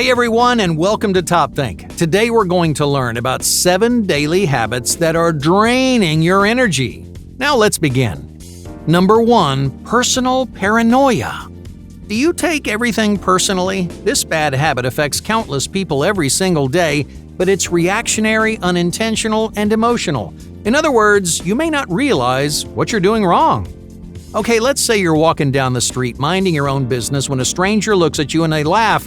Hey everyone, and welcome to Top Think. Today we're going to learn about 7 daily habits that are draining your energy. Now let's begin. Number 1, personal paranoia. Do you take everything personally? This bad habit affects countless people every single day, but it's reactionary, unintentional, and emotional. In other words, you may not realize what you're doing wrong. Okay, let's say you're walking down the street minding your own business when a stranger looks at you and they laugh.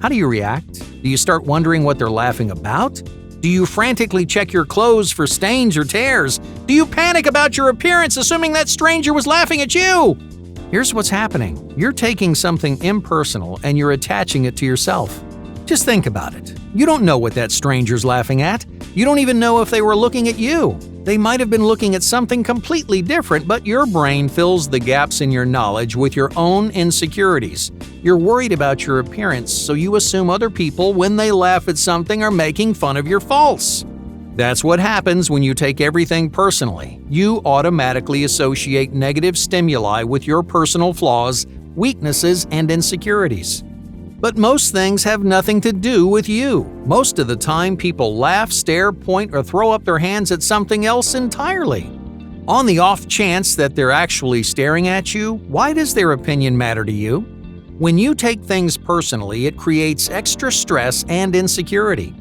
How do you react? Do you start wondering what they're laughing about? Do you frantically check your clothes for stains or tears? Do you panic about your appearance, assuming that stranger was laughing at you? Here's what's happening. You're taking something impersonal and you're attaching it to yourself. Just think about it. You don't know what that stranger's laughing at. You don't even know if they were looking at you. They might have been looking at something completely different, but your brain fills the gaps in your knowledge with your own insecurities. You're worried about your appearance, so you assume other people, when they laugh at something, are making fun of your faults. That's what happens when you take everything personally. You automatically associate negative stimuli with your personal flaws, weaknesses, and insecurities. But most things have nothing to do with you. Most of the time, people laugh, stare, point, or throw up their hands at something else entirely. On the off chance that they're actually staring at you, why does their opinion matter to you? When you take things personally, it creates extra stress and insecurity.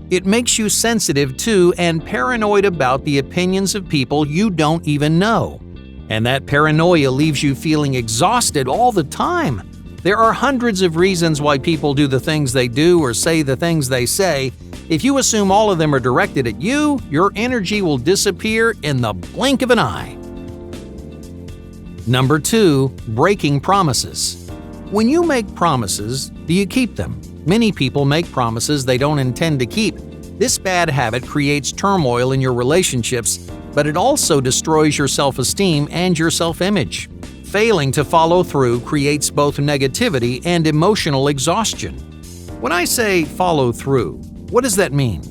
It makes you sensitive to and paranoid about the opinions of people you don't even know. And that paranoia leaves you feeling exhausted all the time. There are hundreds of reasons why people do the things they do or say the things they say. If you assume all of them are directed at you, your energy will disappear in the blink of an eye. Number 2, breaking promises. When you make promises, do you keep them? Many people make promises they don't intend to keep. This bad habit creates turmoil in your relationships, but it also destroys your self-esteem and your self-image. Failing to follow through creates both negativity and emotional exhaustion. When I say follow through, what does that mean?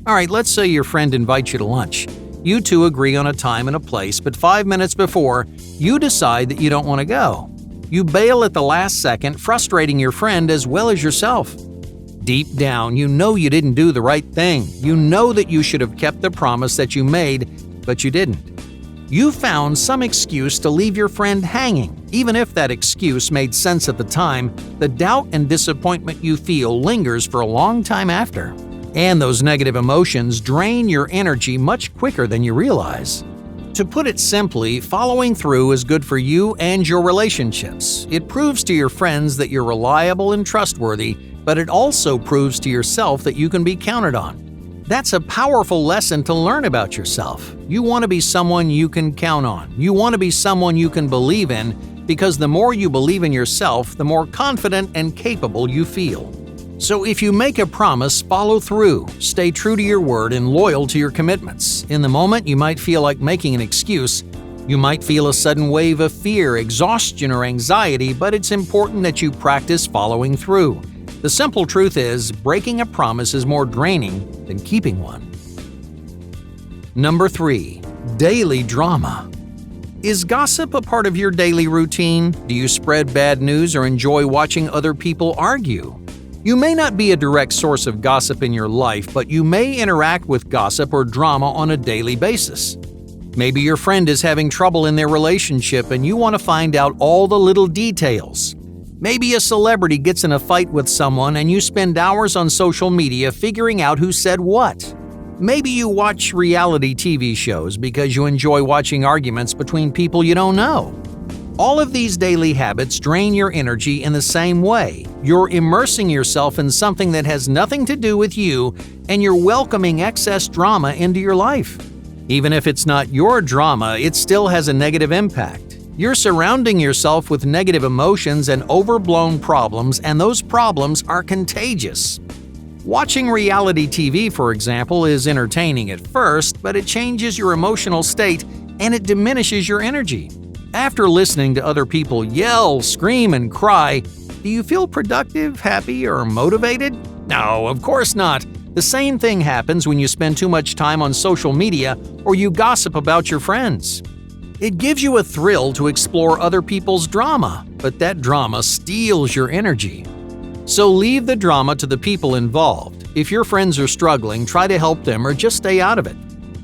All right, let's say your friend invites you to lunch. You two agree on a time and a place, but 5 minutes before, you decide that you don't want to go. You bail at the last second, frustrating your friend as well as yourself. Deep down, you know you didn't do the right thing. You know that you should have kept the promise that you made, but you didn't. You found some excuse to leave your friend hanging. Even if that excuse made sense at the time, the doubt and disappointment you feel lingers for a long time after. And those negative emotions drain your energy much quicker than you realize. To put it simply, following through is good for you and your relationships. It proves to your friends that you're reliable and trustworthy, but it also proves to yourself that you can be counted on. That's a powerful lesson to learn about yourself. You want to be someone you can count on. You want to be someone you can believe in, because the more you believe in yourself, the more confident and capable you feel. So if you make a promise, follow through. Stay true to your word and loyal to your commitments. In the moment, you might feel like making an excuse. You might feel a sudden wave of fear, exhaustion, or anxiety, but it's important that you practice following through. The simple truth is, breaking a promise is more draining than keeping one. Number 3, daily drama. Is gossip a part of your daily routine? Do you spread bad news or enjoy watching other people argue? You may not be a direct source of gossip in your life, but you may interact with gossip or drama on a daily basis. Maybe your friend is having trouble in their relationship and you want to find out all the little details. Maybe a celebrity gets in a fight with someone and you spend hours on social media figuring out who said what. Maybe you watch reality TV shows because you enjoy watching arguments between people you don't know. All of these daily habits drain your energy in the same way. You're immersing yourself in something that has nothing to do with you, and you're welcoming excess drama into your life. Even if it's not your drama, it still has a negative impact. You're surrounding yourself with negative emotions and overblown problems, and those problems are contagious. Watching reality TV, for example, is entertaining at first, but it changes your emotional state and it diminishes your energy. After listening to other people yell, scream, and cry, do you feel productive, happy, or motivated? No, of course not. The same thing happens when you spend too much time on social media or you gossip about your friends. It gives you a thrill to explore other people's drama, but that drama steals your energy. So leave the drama to the people involved. If your friends are struggling, try to help them or just stay out of it.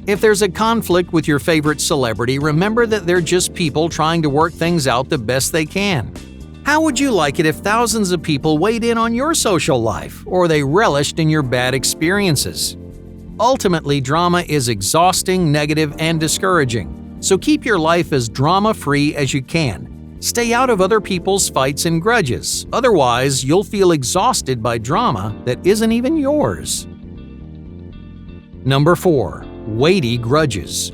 If there's a conflict with your favorite celebrity, remember that they're just people trying to work things out the best they can. How would you like it if thousands of people weighed in on your social life, or they relished in your bad experiences? Ultimately, drama is exhausting, negative, and discouraging. So keep your life as drama-free as you can. Stay out of other people's fights and grudges, otherwise you'll feel exhausted by drama that isn't even yours. Number 4. Weighty grudges.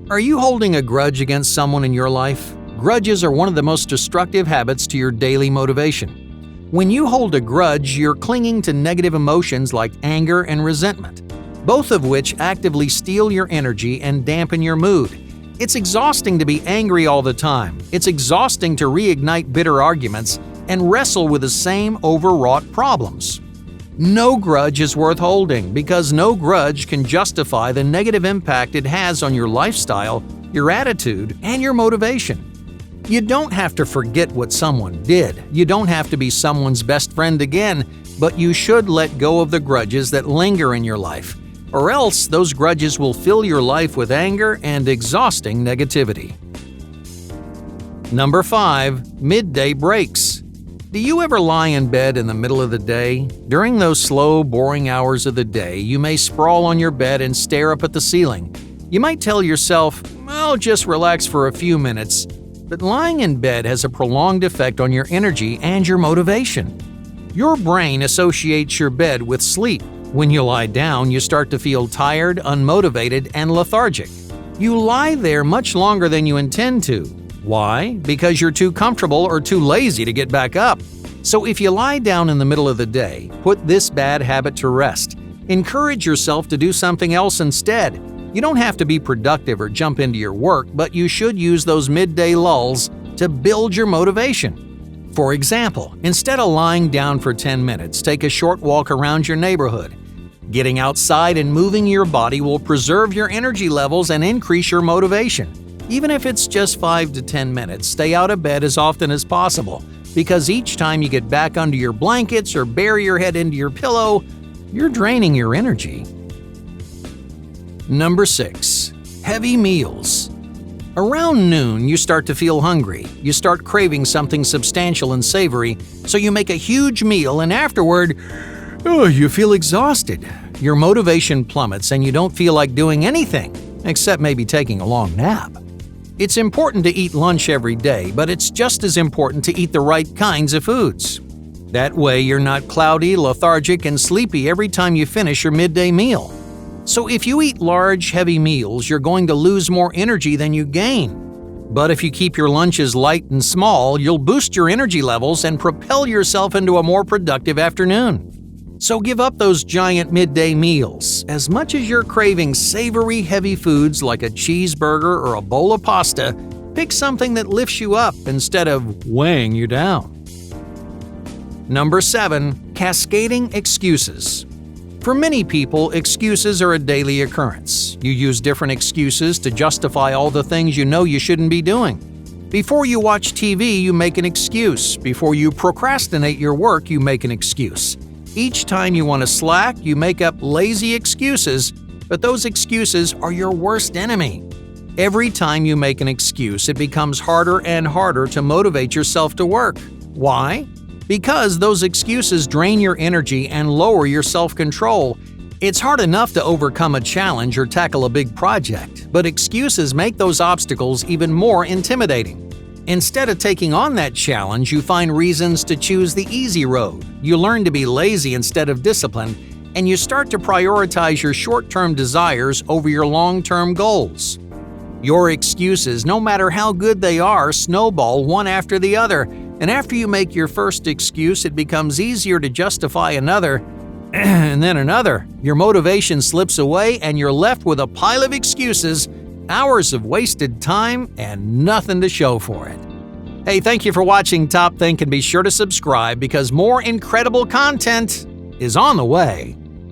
Are you holding a grudge against someone in your life? Grudges are one of the most destructive habits to your daily motivation. When you hold a grudge, you're clinging to negative emotions like anger and resentment, both of which actively steal your energy and dampen your mood. It's exhausting to be angry all the time. It's exhausting to reignite bitter arguments and wrestle with the same overwrought problems. No grudge is worth holding because no grudge can justify the negative impact it has on your lifestyle, your attitude, and your motivation. You don't have to forget what someone did. You don't have to be someone's best friend again, but you should let go of the grudges that linger in your life, or else those grudges will fill your life with anger and exhausting negativity. Number 5. Midday breaks. Do you ever lie in bed in the middle of the day? During those slow, boring hours of the day, you may sprawl on your bed and stare up at the ceiling. You might tell yourself, "I'll just relax for a few minutes." But lying in bed has a prolonged effect on your energy and your motivation. Your brain associates your bed with sleep. When you lie down, you start to feel tired, unmotivated, and lethargic. You lie there much longer than you intend to. Why? Because you're too comfortable or too lazy to get back up. So if you lie down in the middle of the day, put this bad habit to rest. Encourage yourself to do something else instead. You don't have to be productive or jump into your work, but you should use those midday lulls to build your motivation. For example, instead of lying down for 10 minutes, take a short walk around your neighborhood. Getting outside and moving your body will preserve your energy levels and increase your motivation. Even if it's just 5 to 10 minutes, stay out of bed as often as possible, because each time you get back under your blankets or bury your head into your pillow, you're draining your energy. Number 6. Heavy meals. Around noon, you start to feel hungry. You start craving something substantial and savory, so you make a huge meal and afterward, you feel exhausted. Your motivation plummets and you don't feel like doing anything, except maybe taking a long nap. It's important to eat lunch every day, but it's just as important to eat the right kinds of foods. That way, you're not cloudy, lethargic, and sleepy every time you finish your midday meal. So if you eat large, heavy meals, you're going to lose more energy than you gain. But if you keep your lunches light and small, you'll boost your energy levels and propel yourself into a more productive afternoon. So give up those giant midday meals. As much as you're craving savory, heavy foods like a cheeseburger or a bowl of pasta, pick something that lifts you up instead of weighing you down. Number 7. Cascading excuses. For many people, excuses are a daily occurrence. You use different excuses to justify all the things you know you shouldn't be doing. Before you watch TV, you make an excuse. Before you procrastinate your work, you make an excuse. Each time you want to slack, you make up lazy excuses, but those excuses are your worst enemy. Every time you make an excuse, it becomes harder and harder to motivate yourself to work. Why? Because those excuses drain your energy and lower your self-control. It's hard enough to overcome a challenge or tackle a big project, but excuses make those obstacles even more intimidating. Instead of taking on that challenge, you find reasons to choose the easy road. You learn to be lazy instead of disciplined, and you start to prioritize your short-term desires over your long-term goals. Your excuses, no matter how good they are, snowball one after the other, and after you make your first excuse, it becomes easier to justify another, and then another. Your motivation slips away, and you're left with a pile of excuses, hours of wasted time, and nothing to show for it. Hey, thank you for watching Top Think, and be sure to subscribe because more incredible content is on the way.